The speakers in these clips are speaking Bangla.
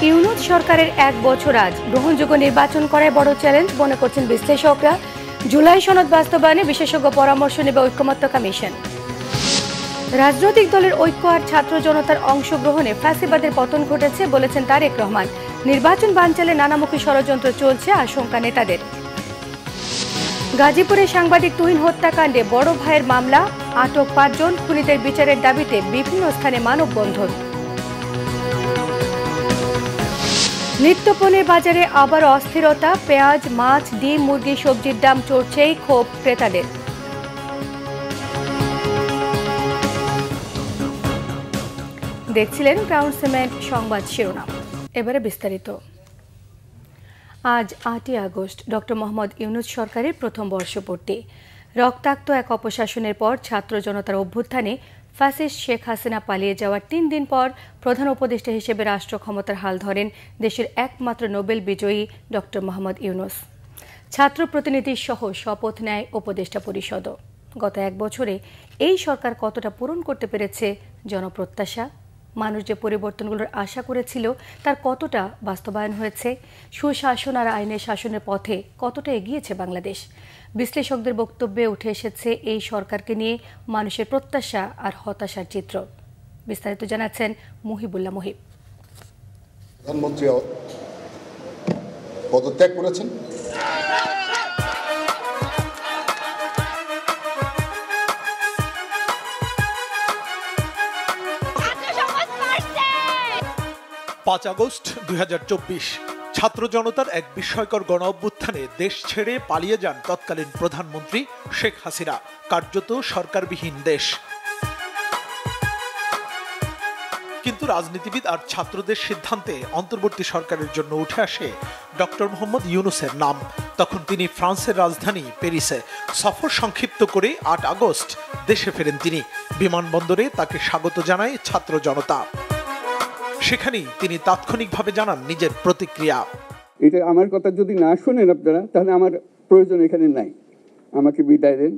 ইউনূস সরকারের 1 বছর আজ গ্রহণযোগ্য নির্বাচন করায় বড় চ্যালেঞ্জ মনে করছেন বিশ্লেষকরা। জুলাই সনদ বাস্তবায়নে বিশেষজ্ঞ পরামর্শ নেবে ঐকমত্য কমিশন। রাজনৈতিক দলের ঐক্য আর ছাত্র জনতার অংশগ্রহণে ফ্যাসিবাদের পতন ঘটেছে বলেছেন তারেক রহমান। নির্বাচন বানচালে নানামুখী ষড়যন্ত্র চলছে, আশঙ্কা নেতাদের। গাজীপুরে সাংবাদিক তুহিন হত্যাকাণ্ডে বড় ভাইয়ের মামলা, আটক 5 জন, খুনিদের বিচারের দাবিতে বিভিন্ন স্থানে মানববন্ধন। নিত্যপণ্যের বাজারে আবার অস্থিরতা, পেঁয়াজ, মাছ, ডিম, মুরগি, সবজির দাম চড়ছেই, ক্ষোভ ক্রেতাদের। দেখছিলেন ক্রাউন সিমেন্ট সংবাদ শিরোনাম, এবারে বিস্তারিত। আজ 8ই আগস্ট ডক্টর মোহাম্মদ ইউনূস সরকারের প্রথম বর্ষপূর্তি। রক্তাক্ত এক অপশাসনের পর ছাত্র জনতার অভ্যুত্থানে ফ্যাসিস্ট শেখ হাসিনা পালিয়ে যাওয়ার 3 দিন পর প্রধান উপদেষ্টা হিসেবে রাষ্ট্র ক্ষমতার হাল ধরেন দেশের একমাত্র নোবেল বিজয়ী ডক্টর মোহাম্মদ ইউনূস। ছাত্র প্রতিনিধি সহ শপথ নেয় উপদেষ্টা পরিষদও। গত 1 বছরে এই সরকার কতটা পূরণ করতে পেরেছে জনপ্রত্যাশা? মানুষ যে পরিবর্তনগুলোর আশা করেছিল তার কতটা বাস্তবায়ন হয়েছে? সুশাসন আর আইনের শাসনের পথে কতটা এগিয়েছে বাংলাদেশ? বিশ্লেষকদের বক্তব্যে উঠে এসেছে এই সরকারকে নিয়ে মানুষের প্রত্যাশা আর হতাশার চিত্র। বিস্তারিত জানাচ্ছেন মুহিবুল্লাহ মুহিব। প্রধানমন্ত্রী পদত্যাগ করেছেন। পাঁচ আগস্ট 2024 ছাত্র জনতার এক বিস্ময়কর গণ অভ্যুত্থানে দেশ ছেড়ে পালিয়ে যান তৎকালীন প্রধানমন্ত্রী শেখ হাসিনা। কার্যত সরকারবিহীন দেশ। কিন্তু রাজনীতিবিদ আর ছাত্রদের সিদ্ধান্তে অন্তর্বর্তী সরকারের জন্য উঠে আসে ডক্টর মোহাম্মদ ইউনূসের নাম। তখন তিনি ফ্রান্সের রাজধানী প্যারিসে সফর সংক্ষিপ্ত করে 8 আগস্ট দেশে ফেরেন তিনি। বিমানবন্দরে তাকে স্বাগত জানায় ছাত্র জনতা। সেখানেই তিনি তাৎক্ষণিকভাবে জানান নিজের প্রতিক্রিয়া। এটা আমার কথা যদি না শোনেন আপনারা, তাহলে আমার প্রয়োজন এখানে নাই। আমাকে বিদায় দেন,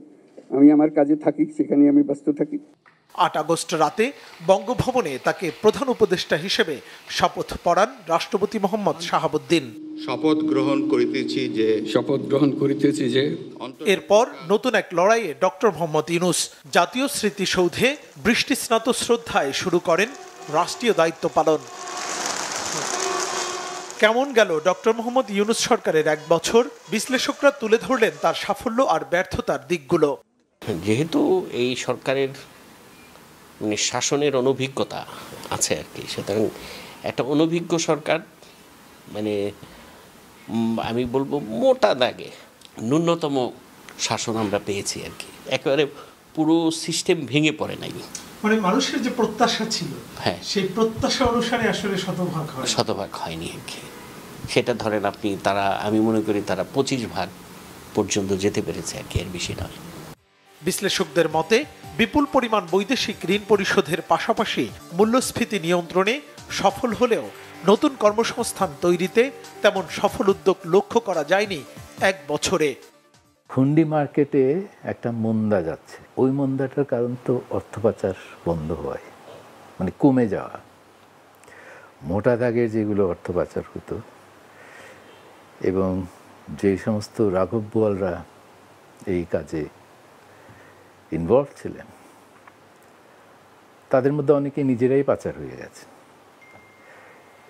আমি আমার কাজে থাকি, সেখানে আমি ব্যস্ত থাকি। 8 আগস্ট রাতে বঙ্গভবনে তাকে প্রধান উপদেষ্টা হিসেবে শপথ পড়ান রাষ্ট্রপতি মোহাম্মদ শাহাবুদ্দিন। শপথ গ্রহণ করিতেছি যে এরপর নতুন এক লড়াইয়ে ডক্টর মোহাম্মদ ইউনূস জাতীয় স্মৃতিসৌধে বৃষ্টিস্নাত শ্রদ্ধায় শুরু করেন রাষ্ট্রীয় দায়িত্ব পালন। কেমন গেল ডক্টর মোহাম্মদ ইউনূস সরকারের 1 বছর? বিশ্লেষকরা তুলে ধরলেন তার সাফল্য আর ব্যর্থতার দিকগুলো। যেহেতু এই সরকারের শাসনের অনভিজ্ঞতা আছে আর কি, সুতরাং একটা অনভিজ্ঞ সরকার, আমি বলবো মোটা দাগে ন্যূনতম শাসন আমরা পেয়েছি আর কি। একেবারে পুরো সিস্টেম ভেঙে পড়ে নাই। মানুষের যে প্রত্যাশা ছিল, হ্যাঁ, সেই প্রত্যাশা অনুসারে আসলে শতভাগ হয়নি আর কি। সেটা ধরেন আপনি, আমি মনে করি তারা 25% পর্যন্ত যেতে পেরেছে আর কি, এর বেশি নয়। বিশ্লেষকদের মতে বিপুল পরিমাণ বৈদেশিক ঋণ পরিশোধের পাশাপাশি মূল্যস্ফীতি নিয়ন্ত্রণে সফল হলেও নতুন কর্মসংস্থান তৈরিতে তেমন সফল উদ্যোগ লক্ষ্য করা যায়নি 1 বছরে। হুন্ডি মার্কেটে একটা মন্দা যাচ্ছে, ওই মন্দাটার কারণ তো অর্থ পাচার বন্ধ হয়, কমে যাওয়া। মোটা দাগের যেগুলো অর্থ পাচার হতো এবং যে সমস্ত রাঘব বোয়ালরা এই কাজে ইনভলভ ছিলেন, তাদের মধ্যে অনেকে নিজেরাই পাচার হয়ে গেছে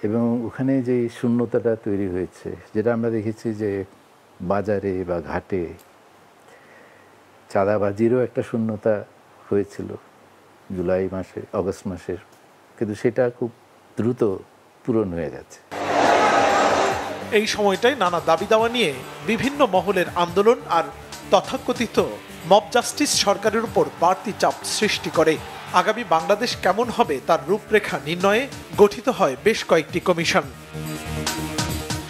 এবং ওখানে যে শূন্যতাটা তৈরি হয়েছে, যেটা আমরা দেখেছি যে বাজারে বা ঘাটে চাঁদাবাজিরও একটা শূন্যতা হয়েছিল জুলাই মাসে, অগস্ট মাসের, কিন্তু সেটা খুব দ্রুত পূরণ হয়ে যাচ্ছে। এই সময়টায় নানা দাবি দাওয়া নিয়ে বিভিন্ন মহলের আন্দোলন আর তথাকথিত মব জাস্টিস সরকারের উপর বাড়তি চাপ সৃষ্টি করে। আগামী বাংলাদেশ কেমন হবে তার রূপরেখা নির্ণয়ে গঠিত হয় বেশ কয়েকটি কমিশন।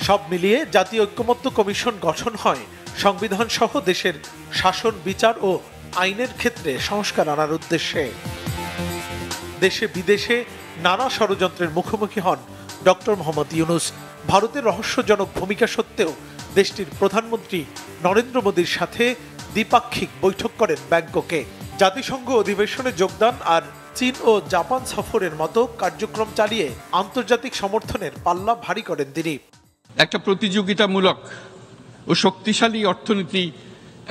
সব মিলিয়ে জাতীয় ঐকমত্য কমিশন গঠন হয় সংবিধান সহ দেশের শাসন, বিচার ও আইনের ক্ষেত্রে সংস্কার আনার উদ্দেশ্যে। দেশে বিদেশে নানা ষড়যন্ত্রের মুখোমুখি হন ডক্টর মোহাম্মদ ইউনূস। ভারতের রহস্যজনক ভূমিকা সত্ত্বেও দেশটির প্রধানমন্ত্রী নরেন্দ্র মোদীর সাথে দ্বিপাক্ষিক বৈঠক করেন ব্যাংককে। জাতিসংঘ অধিবেশনে যোগদান আর চীন ও জাপান সফরের মতো কার্যক্রম চালিয়ে আন্তর্জাতিক সমর্থনের পাল্লা ভারী করেন তিনি। একটা প্রতিযোগিতামূলক ও শক্তিশালী অর্থনীতি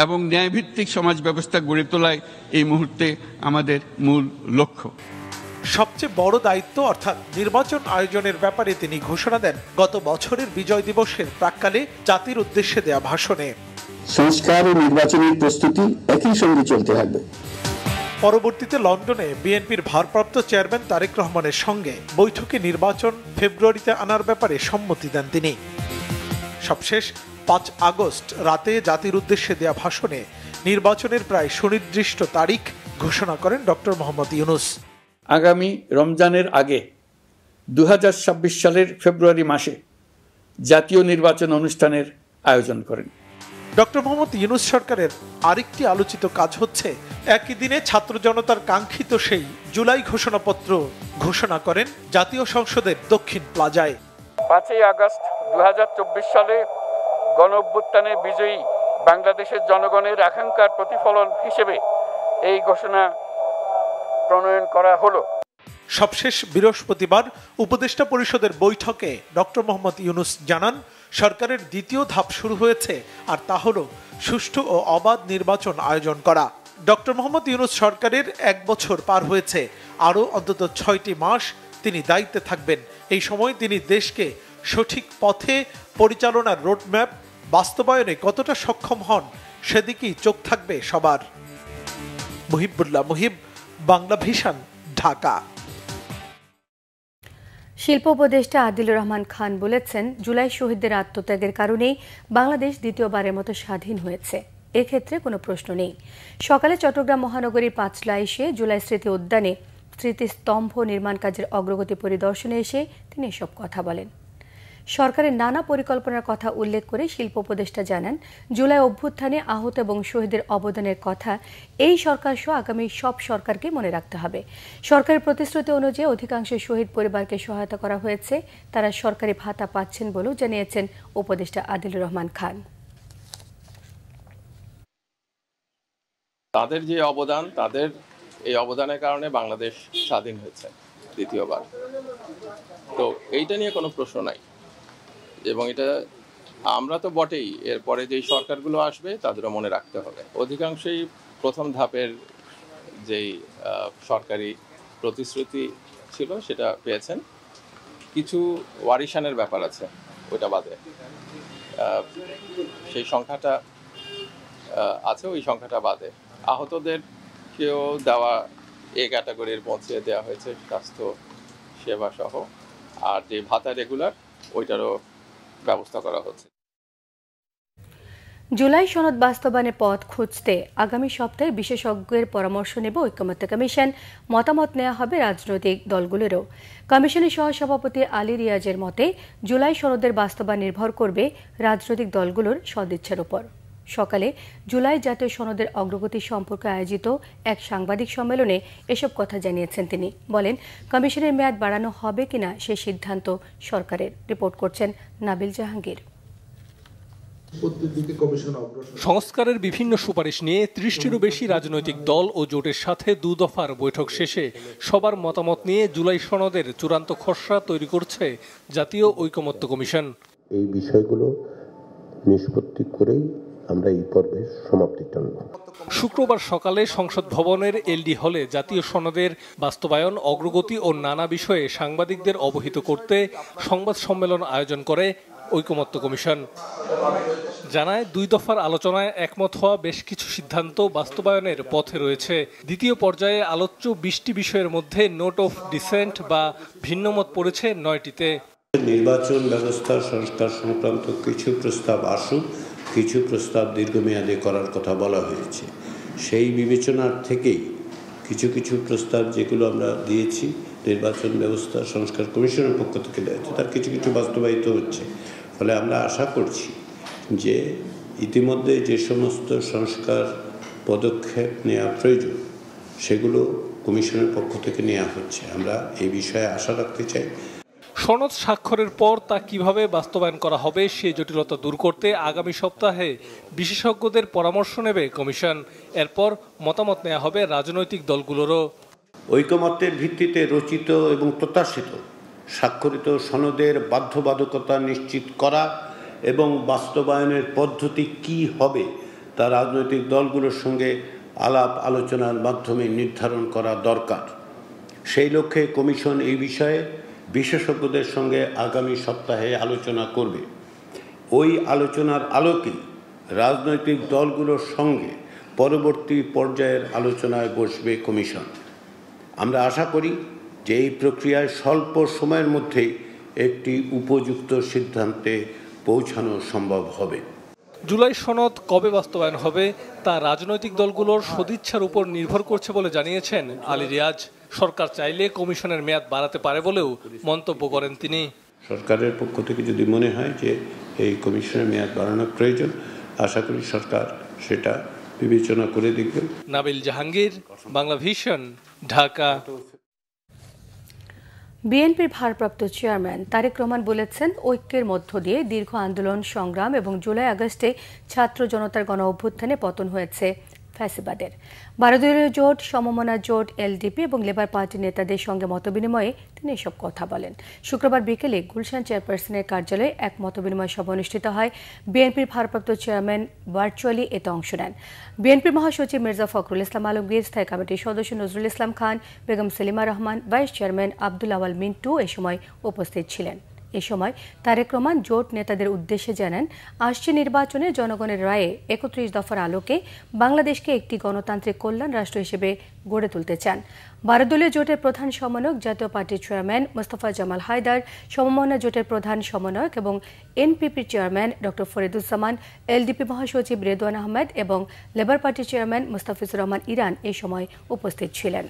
এবং ন্যায়ভিত্তিক সমাজ ব্যবস্থা গড়ে তোলায় এই মুহূর্তে আমাদের মূল লক্ষ্য। সবচেয়ে বড় দায়িত্ব অর্থাৎ নির্বাচন আয়োজনের ব্যাপারে তিনি ঘোষণা দেন গত বছরের বিজয় দিবসের প্রাক্কালে জাতির উদ্দেশ্যে দেয়া ভাষণে। সংস্কার ও নির্বাচনের প্রস্তুতি একই সঙ্গে চলতে থাকবে। পরবর্তীতে লন্ডনে বিএনপির ভারপ্রাপ্ত চেয়ারম্যান তারেক রহমানের সঙ্গে বৈঠকে নির্বাচন ফেব্রুয়ারিতে আনার ব্যাপারে সম্মতি দেন তিনি। সবশেষ 5 আগস্ট রাতে জাতির উদ্দেশ্যে দেয়া ভাষণে নির্বাচনের প্রায় সুনির্দিষ্ট তারিখ ঘোষণা করেন ডক্টর মোহাম্মদ ইউনূস। আগামী রমজানের আগে 2026 সালের ফেব্রুয়ারি মাসে জাতীয় নির্বাচন অনুষ্ঠানের আয়োজন করেন। ডক্টর মোহাম্মদ ইউনূস সরকারের আরেকটি আলোচিত কাজ হচ্ছে একই দিনে ছাত্র জনতার কাঙ্ক্ষিত সেই জুলাই ঘোষণাপত্র ঘোষণা করেন জাতীয় সংসদের দক্ষিণ প্লাজায়। 5 আগস্ট 2024 সালে গণ অভ্যুত্থানে বিজয়ী বাংলাদেশের জনগণের আকাঙ্ক্ষার প্রতিফলন হিসেবে এই ঘোষণা প্রণয়ন করা হলো। সবশেষ বৃহস্পতিবার উপদেষ্টা পরিষদের বৈঠকে ডক্টর মোহাম্মদ ইউনূস জানান সরকারের দ্বিতীয় ধাপ শুরু হয়েছে, আর তা হলো সুষ্ঠু ও অবাধ নির্বাচন আয়োজন করা। ডক্টর মোহাম্মদ ইউনূস সরকারের 1 বছর পার হয়েছে, আরও অন্তত 6টি মাস তিনি দায়িত্বে থাকবেন। এই সময় তিনি দেশকে সঠিক পথে পরিচালনার রোডম্যাপ বাস্তবায়নে কতটা সক্ষম হন সেদিকেই চোখ থাকবে সবার। মুহিবুল্লাহ মুহিব, বাংলা ভিশন, ঢাকা। শিল্প উপদেষ্টা আদিলুর রহমান খান বলেছেন, জুলাই শহীদদের আত্মত্যাগের কারণেই বাংলাদেশ দ্বিতীয়বারের মতো স্বাধীন হয়েছে, এক্ষেত্রে কোনো প্রশ্ন নেই। সকালে চট্টগ্রাম মহানগরীর পাঁচলা এসে জুলাই স্মৃতি উদ্যানে স্মৃতিস্তম্ভ নির্মাণ কাজের অগ্রগতি পরিদর্শনে এসে তিনি এসব কথা বলেন। সরকারের নানা পরিকল্পনার কথা উল্লেখ করে শিল্প উপদেষ্টা জানান, জুলাই অভ্যুত্থানে আহত এবং শহীদের অবদানের কথা এই সরকার সহ আগামী সব সরকারকে মনে রাখতে হবে। সরকারের প্রতিশ্রুতি অনুযায়ী অধিকাংশ শহীদ পরিবারকে সহায়তা করা হয়েছে, তারা সরকারি ভাতা পাচ্ছেন বলেও জানিয়েছেন উপদেষ্টা আদিলুর রহমান খান। তাদের যে অবদান, তাদের এই অবদানের কারণে বাংলাদেশ স্বাধীন হয়েছে দ্বিতীয়বার। তো এইটা নিয়ে কোনো প্রশ্ন নাই, এবং এটা আমরা তো বটেই, এরপরে যেই সরকারগুলো আসবে তাদেরও মনে রাখতে হবে। অধিকাংশই প্রথম ধাপের যেই সরকারি প্রতিশ্রুতি ছিল সেটা পেয়েছেন। কিছু ওয়ারিশানের ব্যাপার আছে, ওইটা বাদে সেই সংখ্যাটা আছে, ওই সংখ্যাটা বাদে আহতদেরকেও দেওয়া এ ক্যাটাগরির মধ্যে দেওয়া হয়েছে, স্বাস্থ্য সেবা সহ। আর যে ভাতা রেগুলার, ওইটারও ব্যবস্থা করা হচ্ছে। জুলাই সনদ বাস্তবায়নের পথ খুঁজতে আগামী সপ্তাহে বিশেষজ্ঞের পরামর্শ নেবে ঐকমত্য কমিশন। মতামত নেওয়া হবে রাজনৈতিক দলগুলোরও। কমিশনের সহসভাপতি আলী রিয়াজের মতে, জুলাই সনদের বাস্তবায়ন নির্ভর করবে রাজনৈতিক দলগুলোর সদিচ্ছার উপর। সকালে জুলাই জাতীয় সনদের অগ্রগতি সম্পর্কে আয়োজিত এক সাংবাদিক সম্মেলনে এসব কথা জানিয়েছেন তিনি। বলেন, কমিশনের মেয়াদ বাড়ানো হবে কিনা সে সিদ্ধান্ত সরকারের। রিপোর্ট করছেন নাবিল জাহাঙ্গীর। সংস্কারের বিভিন্ন সুপারিশ নিয়ে 30টিরও বেশি রাজনৈতিক দল ও জোটের সাথে 2 দফার বৈঠক শেষে সবার মতামত নিয়ে জুলাই সনদের চূড়ান্ত খসড়া তৈরি করছে জাতীয় ঐকমত্য কমিশন। এই বিষয়গুলো নিষ্পত্তি করেই আমরা এই পর্বের সমাপ্তি টানব। শুক্রবার সকালে সংসদ ভবনের এলডি হলে জাতীয় সনদের বাস্তবায়ন, অগ্রগতি ও নানা বিষয়ে সাংবাদিকদের অবহিত করতে সংবাদ সম্মেলন আয়োজন করে ঐকমত্য কমিশন। জানায়, 2 দফার আলোচনায় একমত হওয়া বেশ কিছু সিদ্ধান্ত বাস্তবায়নের পথে রয়েছে। দ্বিতীয় পর্যায়ে আলোচ্য 20টি বিষয়ের মধ্যে নোট অফ ডিসেন্ট বা ভিন্নমত পড়েছে 9টিতে। নির্বাচন ব্যবস্থার সংস্কার সংক্রান্ত কিছু প্রস্তাব আসুক, কিছু প্রস্তাব দীর্ঘমেয়াদে করার কথা বলা হয়েছে। সেই বিবেচনার থেকেই কিছু কিছু প্রস্তাব যেগুলো আমরা দিয়েছি নির্বাচন ব্যবস্থা সংস্কার কমিশনের পক্ষ থেকে দেওয়া হচ্ছে, তার কিছু কিছু বাস্তবায়িত হচ্ছে। ফলে আমরা আশা করছি যে ইতিমধ্যে যে সমস্ত সংস্কার পদক্ষেপ নেওয়া প্রয়োজন সেগুলো কমিশনের পক্ষ থেকে নেওয়া হচ্ছে। আমরা এই বিষয়ে আশা রাখতে চাই। সনদ স্বাক্ষরের পর তা কিভাবে বাস্তবায়ন করা হবে সে জটিলতা দূর করতে আগামী সপ্তাহে বিশেষজ্ঞদের পরামর্শ নেবে কমিশন। এরপর মতামত নেওয়া হবে রাজনৈতিক দলগুলোরও। ঐকমত্যের ভিত্তিতে রচিত এবং প্রত্যাশিত স্বাক্ষরিত সনদের বাধ্যবাধকতা নিশ্চিত করা এবং বাস্তবায়নের পদ্ধতি কি হবে তা রাজনৈতিক দলগুলোর সঙ্গে আলাপ আলোচনার মাধ্যমে নির্ধারণ করা দরকার। সেই লক্ষ্যে কমিশন এই বিষয়ে বিশেষজ্ঞদের সঙ্গে আগামী সপ্তাহে আলোচনা করবে। ওই আলোচনার আলোকে রাজনৈতিক দলগুলোর সঙ্গে পরবর্তী পর্যায়ের আলোচনায় বসবে কমিশন। আমরা আশা করি যে এই প্রক্রিয়ায় স্বল্প সময়ের মধ্যেই একটি উপযুক্ত সিদ্ধান্তে পৌঁছানো সম্ভব হবে। জুলাই সনদ কবে বাস্তবায়ন হবে তা রাজনৈতিক দলগুলোর সদিচ্ছার উপর নির্ভর করছে বলে জানিয়েছেন আলী রিয়াজ। সরকার চাইলে কমিশনের মেয়াদ বাড়াতে পারে বলেও মন্তব্য করেন তিনি। সরকারের পক্ষ থেকে যদি মনে হয় যে এই কমিশনের মেয়াদ বাড়ানোর প্রয়োজন, আশা করি সরকার সেটা বিবেচনা করে দেখবেন। নাবিল জাহাঙ্গীর, বাংলা ভিশন, ঢাকা। বিএনপির ভারপ্রাপ্ত চেয়ারম্যান তারেক রহমান বলেছেন, ঐক্যের মধ্য দিয়ে দীর্ঘ আন্দোলন সংগ্রাম এবং জুলাই আগস্টে ছাত্র জনতার গণ অভ্যুত্থানে পতন হয়েছে ফ্যাসিবাদের। 12 দলীয় জোট, সমমনা জোট, এলডিপি এবং লেবার পার্টির নেতাদের সঙ্গে মতবিনিময়ে তিনি এসব কথা বলেন। শুক্রবার বিকেলে গুলশান চেয়ারপারসনের কার্যালয়ে এক মতবিনিময় সভা অনুষ্ঠিত হয়। বিএনপির ভারপ্রাপ্ত চেয়ারম্যান ভার্চুয়ালি এতে অংশ নেন। বিএনপির মহাসচিব মির্জা ফখরুল ইসলাম আলমগীর, স্থায়ী কমিটির সদস্য নজরুল ইসলাম খান, বেগম সেলিমা রহমান, ভাইস চেয়ারম্যান আব্দুল আওয়াল মিন্টু এ সময় উপস্থিত ছিলেন। এ সময় তারেক রহমান জোট নেতাদের উদ্দেশ্যে জানান, আসছে নির্বাচনে জনগণের রায়ে 31 দফার আলোকে বাংলাদেশকে একটি গণতান্ত্রিক কল্যাণ রাষ্ট্র হিসেবে গড়ে তুলতে চান। 12 দলীয় জোটের প্রধান সমন্বয়ক জাতীয় পার্টির চেয়ারম্যান মোস্তফা জামাল হায়দার, সমমনা জোটের প্রধান সমন্বয়ক এবং এনপিপির চেয়ারম্যান ডক্টর ফরিদুজ্জামান, এলডিপি মহাসচিব রেদওয়ান আহমেদ এবং লেবার পার্টির চেয়ারম্যান মুস্তাফিজুর রহমান ইরান এ সময় উপস্থিত ছিলেন।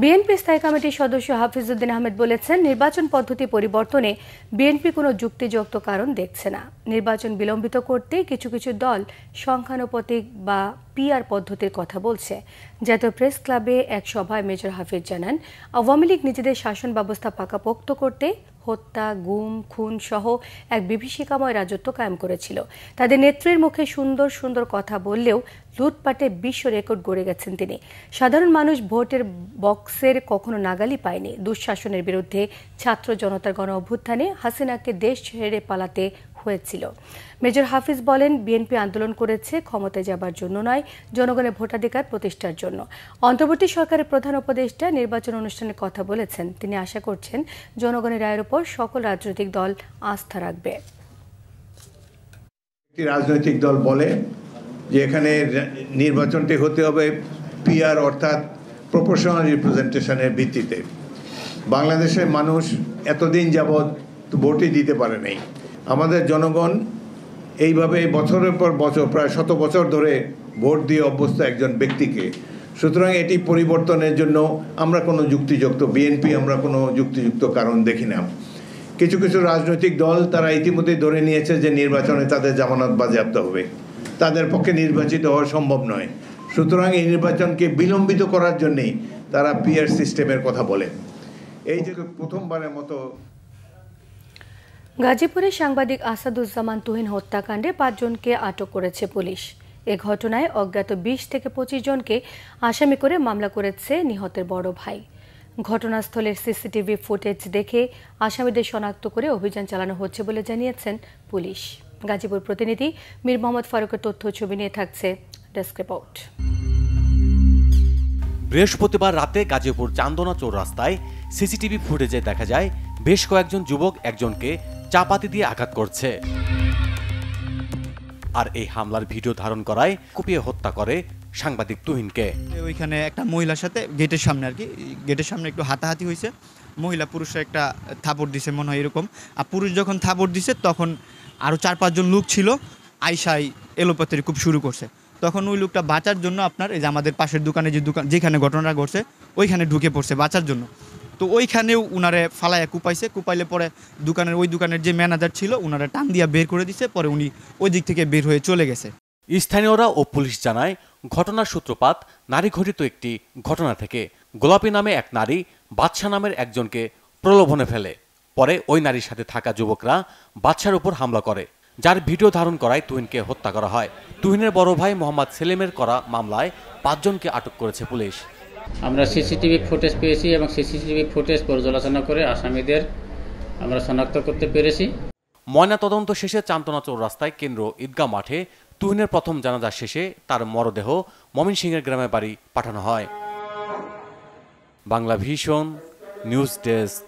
বিএনপি স্থায়ী কমিটির সদস্য হাফিজউদ্দিন আহমেদ বলেছেন, নির্বাচন পদ্ধতি পরিবর্তনে বিএনপি কোনো যুক্তিযুক্ত কারণ দেখছে না। নির্বাচন বিলম্বিত করতে কিছু কিছু দল সংখ্যানুপাতিক বা পিআর পদ্ধতির কথা বলছে। জাতীয় প্রেস ক্লাবে এক সভায় মেজর হাফিজ জানান, আওয়ামী লীগ নিজেদের শাসন ব্যবস্থা পাকাপোক্ত করতে হত্যা, গুম, খুন সহ এক বিভীষিকাময় রাজত্ব কায়েম করেছিল। তাদের নেত্রীর মুখে সুন্দর সুন্দর কথা বললেও লুটপাটে বিশ্ব রেকর্ড গড়ে গেছেন তিনি। সাধারণ মানুষ ভোটের বক্সের কখনো নাগালই পায়নি। দুঃশাসনের বিরুদ্ধে ছাত্র জনতার গণ অভ্যুত্থানে হাসিনাকে দেশ ছেড়ে পালাতে হয়েছিল। মেজর হাফিজ বলেন, বিএনপি আন্দোলন করেছে ক্ষমতায় যাবার জন্য নয়, জনগণের ভোটাধিকার প্রতিষ্ঠার জন্য। অন্তর্বর্তী সরকারের প্রধান উপদেষ্টা নির্বাচন অনুষ্ঠানে কথা বলেছেন। তিনি আশা করছেন জনগণের রায়ের উপর সকল রাজনৈতিক দল আস্থা রাখবে। একটি রাজনৈতিক দল বলে যে এখানে নির্বাচনটি হতে হবে পিআর অর্থাৎ প্রপোর্শনাল রিপ্রেজেন্টেশনের ভিত্তিতে। বাংলাদেশের মানুষ এতদিন যাবৎ ভোটই দিতে পারে নাই। আমাদের জনগণ এইভাবে বছরের পর বছর, প্রায় 100 বছর ধরে ভোট দিয়ে অভ্যস্ত একজন ব্যক্তিকে। সুতরাং এটি পরিবর্তনের জন্য আমরা কোনো বিএনপি আমরা কোনো যুক্তিযুক্ত কারণ দেখি না। কিছু কিছু রাজনৈতিক দল তারা ইতিমধ্যেই ধরে নিয়েছে যে নির্বাচনে তাদের জামানত বাজেয়াপ্ত হবে, তাদের পক্ষে নির্বাচিত হওয়া সম্ভব নয়। সুতরাং এই নির্বাচনকে বিলম্বিত করার জন্যেই তারা পিআর সিস্টেমের কথা বলে। এই যে প্রথমবারের মতো গাজীপুরে সাংবাদিক আসাদুজ্জামান তুহিন হত্যাকাণ্ডে 5 জনকে আটক করেছে পুলিশ। এ ঘটনায় অজ্ঞাত 20 থেকে 25 জনকে আসামি করে মামলা করেছে নিহতের বড় ভাই। ঘটনাস্থলের সিসিটিভি ফুটেজ দেখে আসামিদের শনাক্ত করে অভিযান চালানো হচ্ছে বলে জানিয়েছেন পুলিশ। গাজীপুর প্রতিনিধি মীর মোহাম্মদ ফারুকের তথ্য ছবি নিয়ে থাকছে ডেস্ক রিপোর্ট। বৃহস্পতিবার রাতে গাজীপুর চান্দনা চৌরাস্তায় সিসিটিভি ফুটেজে দেখা যায় বেশ কয়েকজন যুবক একজনকে চাপাতি দিয়ে আঘাত করছে। আর এই হামলার ভিডিও ধারণ করায় কুপিয়ে হত্যা করে সাংবাদিক তুহিনকে। ওইখানে একটা মহিলার সাথে গেটের সামনে গেটের সামনে একটু হাতাহাতি হয়েছে। মহিলা পুরুষরা একটা থাপড় দিছে মনে হয় এরকম। আর পুরুষ যখন থাপড় দিছে তখন আরও 4-5 জন লোক ছিল, আইসাই এলোপাতের খুব শুরু করছে। তখন ওই লোকটা বাঁচার জন্য আপনার এই যে আমাদের পাশের দোকানে যেখানে ঘটনাটা ঘটছে ওইখানে ঢুকে পড়ছে বাঁচার জন্য। তো ওইখানেও উনারে ফালাইয়া কুপাইলে পরে ওই দোকানের যে ম্যানেজার ছিল উনারা টান দিয়া বের করে দিছে। পরে উনি ওই দিক থেকে বের হয়ে চলে গেছে। স্থানীয়রা ও পুলিশ জানায় ঘটনার সূত্রপাত নারী ঘটিত একটি ঘটনা থেকে। গোলাপী নামে এক নারী বাদশা নামের একজনকে প্রলোভনে ফেলে। পরে ওই নারীর সাথে থাকা যুবকরা বাদশার উপর হামলা করে। যার ভিডিও ধারণ করায় তুহিনকে হত্যা করা হয়। তুহিনের বড় ভাই মোহাম্মদ সেলিমের করা মামলায় 5 জনকে আটক করেছে পুলিশ। আমরা সিসিটিভি ফুটেজ পেয়েছি এবং সিসিটিভি ফুটেজ পর্যালোচনা করে আসামিদের আমরা শনাক্ত করতে পেরেছি। ময়নাতদন্ত শেষে চান্দনা চৌরাস্তায় কেন্দ্র ঈদগাহ মাঠে তুহিনের প্রথম জানাজা শেষে তার মরদেহ ময়মনসিংহের গ্রামের বাড়ি পাঠানো হয়। Bangla vision news desk.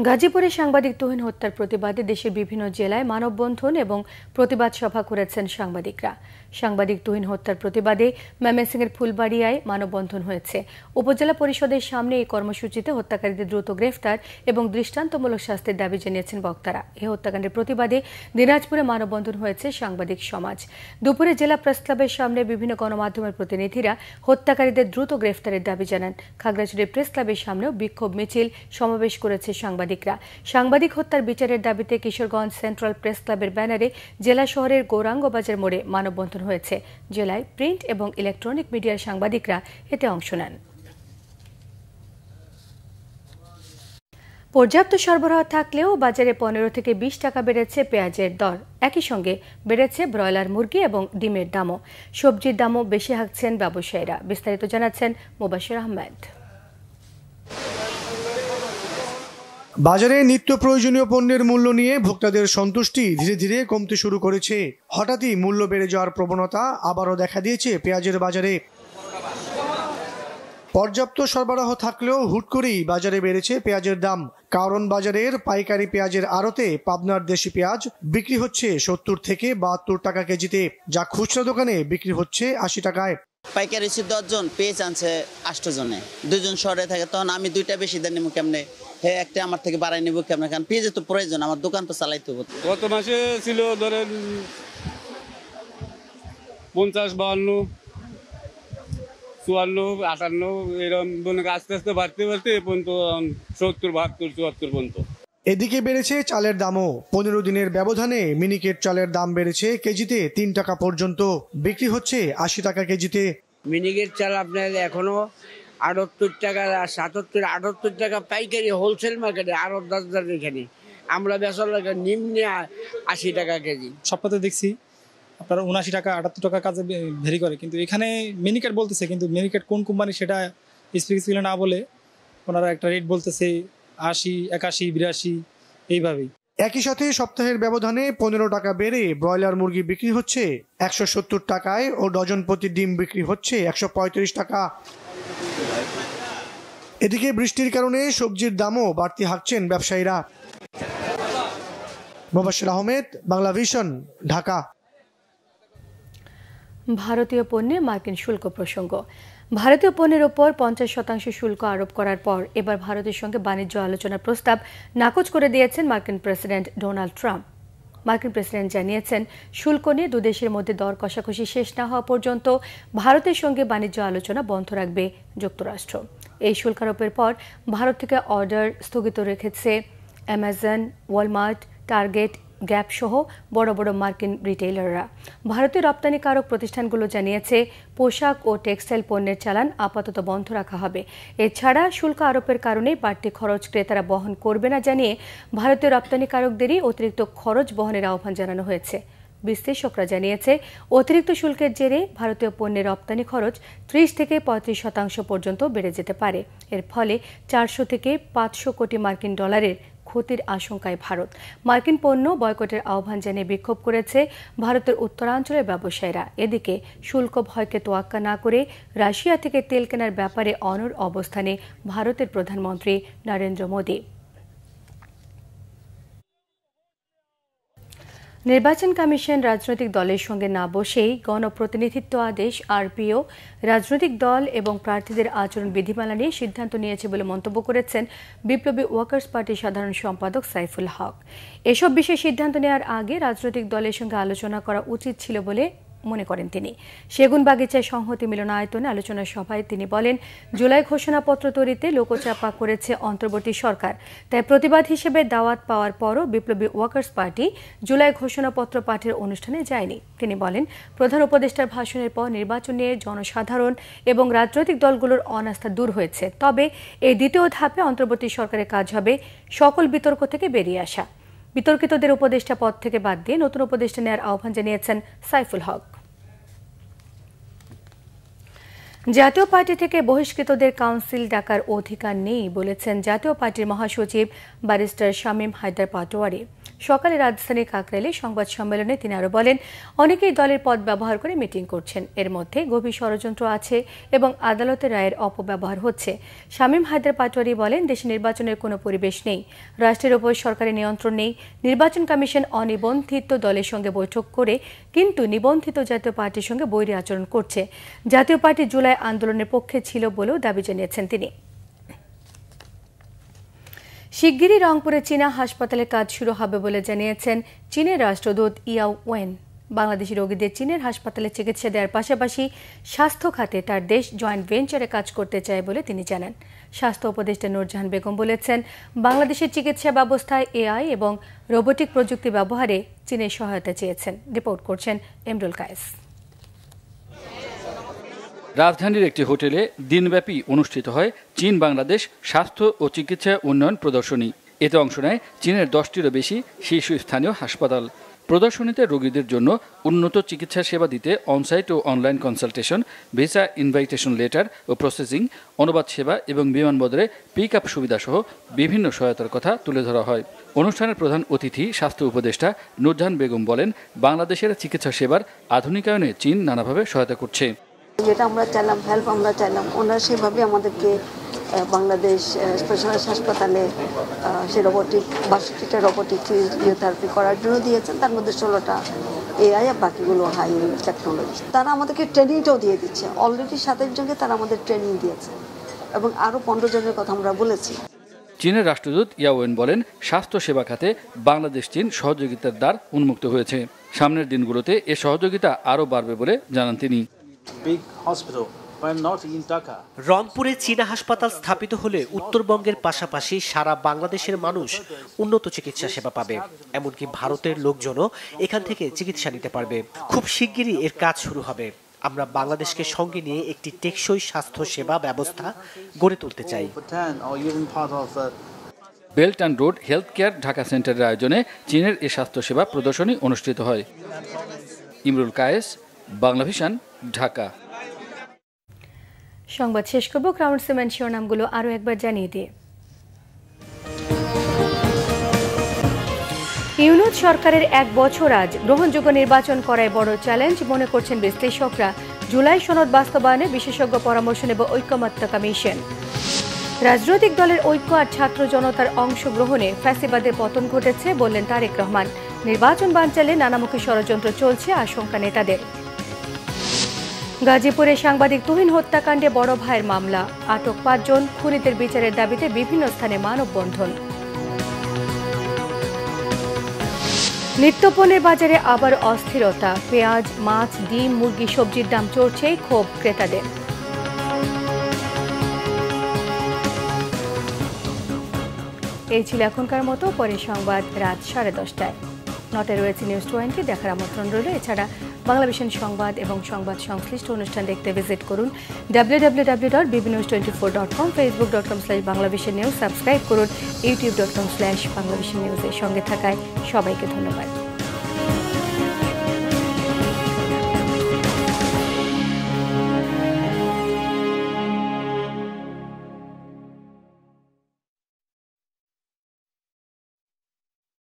গাজীপুরে সাংবাদিক তুহিন হত্যার প্রতিবাদে দেশের বিভিন্ন জেলায় মানববন্ধন এবং প্রতিবাদ সভা করেছেন সাংবাদিকরা। সাংবাদিক তুহিন হত্যার প্রতিবাদে ময়মনসিংহের ফুলবাড়িয়ায় মানববন্ধন হয়েছে। উপজেলা পরিষদের সামনে এই কর্মসূচিতে হত্যাকারীদের দ্রুত গ্রেফতার এবং দৃষ্টান্তমূলক শাস্তির দাবি জানিয়েছেন বক্তারা। এই হত্যাকাণ্ডের প্রতিবাদে দিনাজপুরে মানববন্ধন হয়েছে সাংবাদিক সমাজ। দুপুরে জেলা প্রেস ক্লাবের সামনে বিভিন্ন গণমাধ্যমের প্রতিনিধিরা হত্যাকারীদের দ্রুত গ্রেফতারের দাবি জানান। খাগড়াছড়ি প্রেস ক্লাবের সামনেও বিক্ষোভ মিছিল সমাবেশ করেছে সাংবাদিক হত্যার বিচারের দাবিতে কিশোরগঞ্জ সেন্ট্রাল প্রেস ক্লাবের ব্যানারে জেলা শহরের গৌরাঙ্গবাজার মোড়ে মানববন্ধন হয়েছে। জেলায় প্রিন্ট এবং ইলেকট্রনিক মিডিয়ার সাংবাদিকরা এতে অংশ নেন। পর্যাপ্ত সরবরাহ থাকলেও বাজারে 15 থেকে 20 টাকা বেড়েছে পেঁয়াজের দর। একই সঙ্গে বেড়েছে ব্রয়লার মুরগি এবং ডিমের দামও। সবজির দামও বেশি হাঁকছেন ব্যবসায়ীরা। বিস্তারিত জানাচ্ছেন মোবাশির আহমেদ। বাজারে নিত্য প্রয়োজনীয় পণ্যের মূল্য নিয়ে ভোক্তাদের সন্তুষ্টি ধীরে ধীরে কমতে শুরু করেছে। হঠাৎই মূল্য বেড়ে যাওয়ার প্রবণতা আবারও দেখা দিয়েছে পেঁয়াজের বাজারে। পর্যাপ্ত সরবরাহ থাকলেও হুট করেই বাজারে বেড়েছে পেঁয়াজের দাম। কারণ বাজারের পাইকারি পেঁয়াজের আড়তে পাবনার দেশি পেঁয়াজ বিক্রি হচ্ছে 70 থেকে 72 টাকা কেজিতে, যা খুচরা দোকানে বিক্রি হচ্ছে 80 টাকায়। পাইকারি 10 জন পেঁয়াজ আনছে 8 জনে, 2 জন শহরে থাকে, তখন আমি 2টা বেশি দেন নিব কেমনে? হ্যাঁ, একটা আমার থেকে বাড়াই নিব কেমনে? কারণ পেঁয়াজের তো প্রয়োজন, আমার দোকান তো চালাইতে হবে। গত মাসে ছিল ধরেন 50, 52, 54, 58 এরকম আস্তে আস্তে বাড়তে বাড়তে পর্যন্ত 70, 72, 74 পর্যন্ত। এদিকে বেড়েছে চালের দামও। 15 দিনের ব্যবধানে মিনিকেট চালের দাম বেড়েছে কেজিতে 3 টাকা পর্যন্ত, বিক্রি হচ্ছে 80 টাকা কেজিতে। মিনিকেট চাল আপনার এখনো 78 টাকা, 77, 78 টাকা পাইকারি হোলসেল মার্কেটে, আরো 10 এখানে আমরা বেচার লাগে নিম্নে 80 টাকা কেজি। সপ্তাহে দেখছি আপনার 79 টাকা 78 টাকা কাজে ভেরি করে, কিন্তু এখানে মিনিকেট বলতেছে, কিন্তু মিনিকেট কোন কোম্পানি সেটা স্পেসিফিক্যালি না বলে ওনারা একটা রেট বলতেছে 80, 81, 82 এইভাবেই। একই সাথে সপ্তাহের ব্যবধানে 15 টাকা বেড়ে ব্রয়লার মুরগি বিক্রি হচ্ছে 170 টাকায় ও ডজন প্রতি ডিম বিক্রি হচ্ছে 135 টাকা। এদিকে বৃষ্টির কারণে সবজির দামও বাড়তি হাঁকছেন ব্যবসায়ীরা। মোবাশির আহমেদ, বাংলা ভিশন, ঢাকা। ভারতীয় পণ্যে মার্কিন শুল্ক প্রসঙ্গ। ভারতীয় পণ্যের ওপর 50% শুল্ক আরোপ করার পর এবার ভারতের সঙ্গে বাণিজ্য আলোচনার প্রস্তাব নাকচ করে দিয়েছেন মার্কিন প্রেসিডেন্ট ডোনাল্ড ট্রাম্প। মার্কিন প্রেসিডেন্ট জানিয়েছেন, শুল্ক নিয়ে দুদেশের মধ্যে দর কষাকষি শেষ না হওয়া পর্যন্ত ভারতের সঙ্গে বাণিজ্য আলোচনা বন্ধ রাখবে যুক্তরাষ্ট্র। এই শুল্ক আরোপের পর ভারত থেকে অর্ডার স্থগিত রেখেছে অ্যামাজন, ওয়ালমার্ট, টার্গেট, গ্যাপ সহ বড় বড় মার্কিন রিটেইলাররা। ভারতের রপ্তানিকারক প্রতিষ্ঠানগুলো জানিয়েছে, পোশাক ও টেক্সটাইল পণ্যের চালান আপাতত বন্ধ রাখা হবে। এছাড়া শুল্ক আরোপের কারণে বাড়তি খরচ ক্রেতারা বহন করবে না জানিয়ে ভারতীয় রপ্তানিকারকদেরই অতিরিক্ত খরচ বহনের আহ্বান জানানো হয়েছে। বিশ্লেষকরা জানিয়েছে, অতিরিক্ত শুল্কের জেরে ভারতীয় পণ্যের রপ্তানি খরচ 30 থেকে 35% পর্যন্ত বেড়ে যেতে পারে। এর ফলে 400 থেকে 500 কোটি মার্কিন ডলারের ক্ষতির আশঙ্কায় ভারত। মার্কিন পণ্য বয়কটের আহ্বান জানিয়ে বিক্ষোভ করেছে ভারতের উত্তরাঞ্চলের ব্যবসায়ীরা। এদিকে শুল্ক ভয়কে তোয়াক্কা না করে রাশিয়া থেকে তেল কেনার ব্যাপারে অনড় অবস্থানে ভারতের প্রধানমন্ত্রী নরেন্দ্র মোদী। নির্বাচন কমিশন রাজনৈতিক দলের সঙ্গে না বসেই গণপ্রতিনিধিত্ব আদেশ আরপিও, রাজনৈতিক দল এবং প্রার্থীদের আচরণ বিধিমালা নিয়ে সিদ্ধান্ত নিয়েছে বলে মন্তব্য করেছেন বিপ্লবী ওয়ার্কার্স পার্টির সাধারণ সম্পাদক সাইফুল হক। এসব বিষয়ে সিদ্ধান্ত নেওয়ার আগে রাজনৈতিক দলের সঙ্গে আলোচনা করা উচিত ছিল বলে মনে করেন তিনি। সেগুনবাগিচায় সংহতি মিলনায়তনে আলোচনা সভায় তিনি বলেন, জুলাই ঘোষণাপত্র তৈরিতে লোকচাপা করেছে অন্তর্বর্তী সরকার, তাই প্রতিবাদ হিসেবে দাওয়াত পাওয়ার পরও বিপ্লবী ওয়ার্কার্স পার্টি জুলাই ঘোষণাপত্র পাঠের অনুষ্ঠানে যায়নি। তিনি বলেন, প্রধান উপদেষ্টার ভাষণের পর নির্বাচন নিয়ে জনসাধারণ এবং রাজনৈতিক দলগুলোর অনাস্থা দূর হয়েছে। তবে এই দ্বিতীয় ধাপে অন্তর্বর্তী সরকারের কাজ হবে সকল বিতর্ক থেকে বেরিয়ে আসা। বিতর্কিতদের উপদেষ্টা পদ থেকে বাদ দিয়ে নতুন উপদেষ্টা নেওয়ার আহ্বান জানিয়েছেন সাইফুল হক। জাতীয় পার্টি থেকে বহিষ্কৃতদের কাউন্সিল ডাকার অধিকার নেই বলেছেন জাতীয় পার্টির মহাসচিব ব্যারিস্টার শামীম হায়দার পাটোয়ারি। সকালে রাজধানীর কাকরাইলে সংবাদ সম্মেলনে তিনি আরও বলেন, অনেকেই দলের পদ ব্যবহার করে মিটিং করছেন, এর মধ্যে গভীর ষড়যন্ত্র আছে এবং আদালতের রায়ের অপব্যবহার হচ্ছে। শামীম হায়দার পাটোয়ারি বলেন, দেশে নির্বাচনের কোনো পরিবেশ নেই, রাষ্ট্রের উপর সরকারের নিয়ন্ত্রণ নেই। নির্বাচন কমিশন অনিবন্ধিত দলের সঙ্গে বৈঠক করে কিন্তু নিবন্ধিত জাতীয় পার্টির সঙ্গে বৈরী আচরণ করছে। জাতীয় পার্টি জুলাই আন্দোলনের পক্ষে ছিল বলেও দাবি জানিয়েছেন তিনি। শিগগিরই রংপুরে চীনা হাসপাতালে কাজ শুরু হবে বলে জানিয়েছেন চীনের রাষ্ট্রদূত ইয়াও ওয়েন। বাংলাদেশি রোগীদের চীনের হাসপাতালে চিকিৎসা দেওয়ার পাশাপাশি স্বাস্থ্য খাতে তার দেশ জয়েন্ট ভেঞ্চারে কাজ করতে চায় বলে তিনি জানান। স্বাস্থ্য উপদেষ্টা নূরজাহান বেগম বলেছেন, বাংলাদেশের চিকিৎসা ব্যবস্থায় এআই এবং রোবোটিক প্রযুক্তি ব্যবহারে চীনের সহায়তা চেয়েছেন। রিপোর্ট করছেন এমরুল কায়েস। রাজধানীর একটি হোটেলে দিনব্যাপী অনুষ্ঠিত হয় চীন বাংলাদেশ স্বাস্থ্য ও চিকিৎসা উন্নয়ন প্রদর্শনী। এতে অংশ নেয় চীনের 10টিরও বেশি শীর্ষস্থানীয় হাসপাতাল। প্রদর্শনীতে রোগীদের জন্য উন্নত চিকিৎসা সেবা দিতে অনসাইট ও online consultation, visa invitation letter ও প্রসেসিং, অনুবাদ সেবা এবং বিমানবন্দরে পিক আপ সুবিধাসহ বিভিন্ন সহায়তার কথা তুলে ধরা হয়। অনুষ্ঠানের প্রধান অতিথি স্বাস্থ্য উপদেষ্টা নূরজাহান বেগম বলেন, বাংলাদেশের চিকিৎসা সেবার আধুনিকায়নে চীন নানাভাবে সহায়তা করছে। যেটা আমরা চাইলাম, হেল্প আমরা চাইলাম, ওনারা সেভাবে আমাদেরকে বাংলাদেশ স্পেশালাইজড হাসপাতালে সে রোবোটিক 62টা রোবোটিক ফিজিওথেরাপি করার জন্য দিয়েছেন। তার মধ্যে 16টা এআই আর বাকিগুলো হাই টেকনোলজি। তারা আমাদেরকে ট্রেনিংটাও দিয়ে দিচ্ছে। অলরেডি 27 জনকে তারা আমাদের ট্রেনিং দিয়েছে এবং আরও 15 জনের কথা আমরা বলেছি। চীনের রাষ্ট্রদূত ইয়াওয়েন বলেন, স্বাস্থ্য সেবা খাতে বাংলাদেশ চীন সহযোগিতার দ্বার উন্মুক্ত হয়েছে। সামনের দিনগুলোতে এ সহযোগিতা আরও বাড়বে বলে জানান তিনি। রংপুরে চীনা হাসপাতাল স্থাপিত হলে উত্তরবঙ্গের পাশাপাশি সারা বাংলাদেশের মানুষ উন্নত চিকিৎসা সেবা পাবে। এমনকি ভারতের লোকজনও এখান থেকে চিকিৎসা নিতে পারবে। খুব শিগগিরই এর কাজ শুরু হবে। আমরা বাংলাদেশকে সঙ্গে নিয়ে একটি টেকসই স্বাস্থ্য সেবা ব্যবস্থা গড়ে তুলতে চাই। Belt and road health care Dhaka সেন্টারের আয়োজনে চীনের এ স্বাস্থ্যসেবা প্রদর্শনী অনুষ্ঠিত হয়। ইমরুল কায়েস, বাংলাভিশন, ঢাকা। সংবাদ শেষ করব ক্রাউন সিমেন্ট শিরোনামগুলো আরও একবার জানিয়ে দিয়ে। ইউনূস সরকারের 1 বছর আজ গ্রহণযোগ্য নির্বাচন করায় বড় চ্যালেঞ্জ মনে করছেন বিশ্লেষকরা। জুলাই সনদ বাস্তবায়নে বিশেষজ্ঞ পরামর্শ নেবে ঐকমত্য কমিশন। রাজনৈতিক দলের ঐক্য আর ছাত্র জনতার অংশগ্রহণে ফ্যাসিবাদের পতন ঘটেছে বললেন তারেক রহমান। নির্বাচন বানচালে নানামুখী ষড়যন্ত্র চলছে, আশঙ্কা নেতাদের। গাজীপুরে সাংবাদিক তুহিন হত্যাকাণ্ডে বড় ভাইয়ের মামলা, আটক 5 জন, খুনিদের বিচারের দাবিতে বিভিন্ন স্থানে মানববন্ধন। নিত্যপণ্যের বাজারে আবার অস্থিরতা, পেঁয়াজ, মাছ, ডিম, মুরগি, সবজির দাম চড়ছে, ক্ষোভ ক্রেতাদের। এই ছিল এখনকার মতো, পরে সংবাদ রাত 10:30টায়। 9টায় রয়েছে নিউজ 20, দেখার আমন্ত্রণ রইল। এছাড়া বাংলাভিশন সংবাদ এবং সংবাদ সংশ্লিষ্ট অনুষ্ঠান দেখতে ভিজিট করুন www.bbnews24.com, facebook.com/banglavishnnews, সাবস্ক্রাইব করুন youtube.com/banglavishnnews। এর সঙ্গে থাকায় সবাইকে ধন্যবাদ।